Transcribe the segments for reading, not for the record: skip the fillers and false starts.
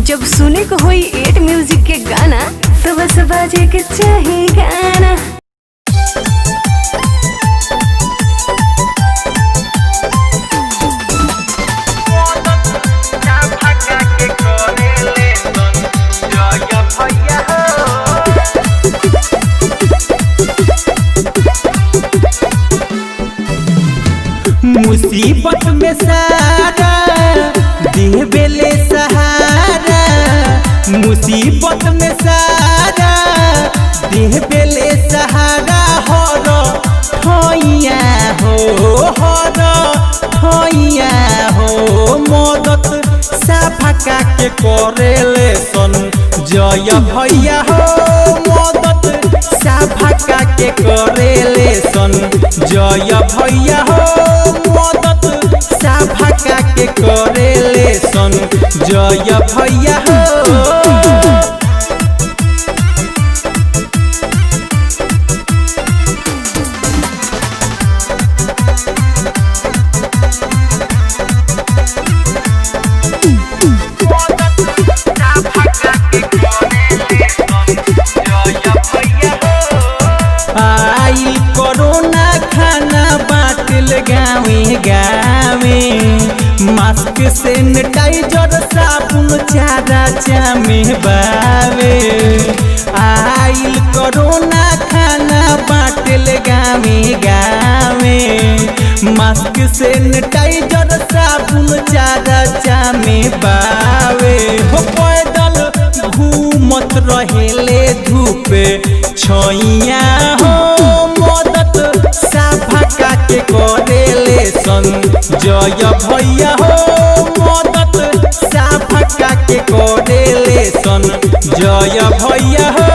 जब सुने को होई 8 म्यूजिक के गाना सुबह से बाजे के चाहे गाना। मुसीबत में सारा देवेले सहारा, मुसीबत में सारा देवेले सहारा। हर ठइया हो मदद साफका के करेले सन जय भैया हो, मदद साफका के करेले सन जय भैया हो, मदद साफका के करेले सन जय भैया हो। आई कोरोना खाना बाटल गावे गावे, मास्क सैनिटाइजर साबुन चारा चामे बावे। आई कोरोना खाना बाटल गावे गावे, मास्क सैनिटाइजर साबुन चारा चामे बावे। हो पैदल घूमत रहेले धूपे छैया हो, मदद साफका के करेले सन जय भैया हो, मदद साफका के करेले सन जय भैया हो।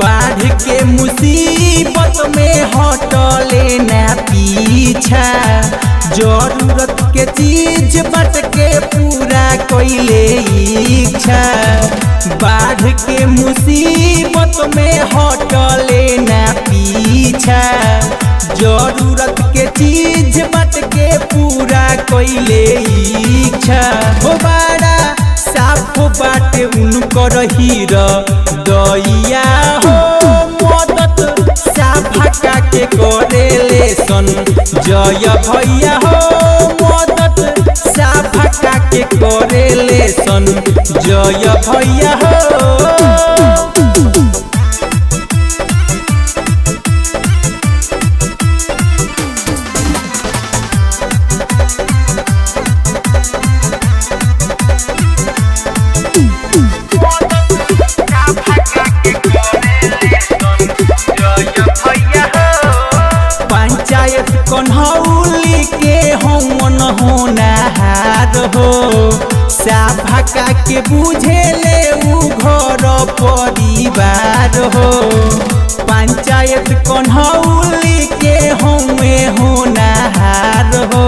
बाढ़ के मुसीबत में हटले ना पीछा, जरूरत के चीज बट के पूरा कइले इच्छा। बाढ़ के मुसीबत में हटले ना पीछा, जरूरत के चीज बट के पूरा कइले इच्छा। हो बड़ा साफ बाटे उनकर हीरा दैया हो, मदद साफका के करेले सन जय भैया हो, मदद साफका के करेले सन जय भैया हो। पंचायत कन्हौली के हमन होनहार हो, साफका के बुझेले उ घर परिवार हो। पंचायत कन्हौली के हमें होनहार हो,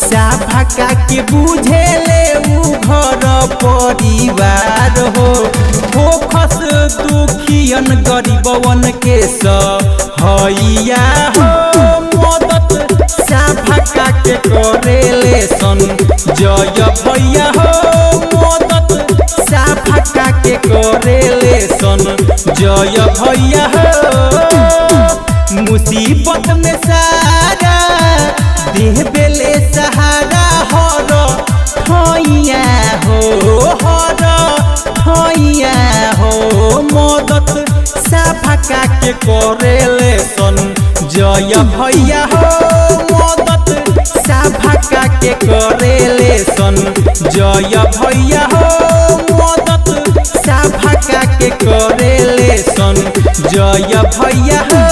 साफका के बुझेले उ घर परिवार हो। खस दुखियन गरीबवन के सहैया हो, मदद साफका के करेले सन जय भैया हो, मदद साफका के करेले सन जय भैया हो। मुसीबत में सारा देवेले सहारा। हर ठइया हो मदद साफका के करेले सन जय भैया हो, मदद साफका के करेले सन जय भैया हो, मदद साफका के करेले सन जय भैया हो।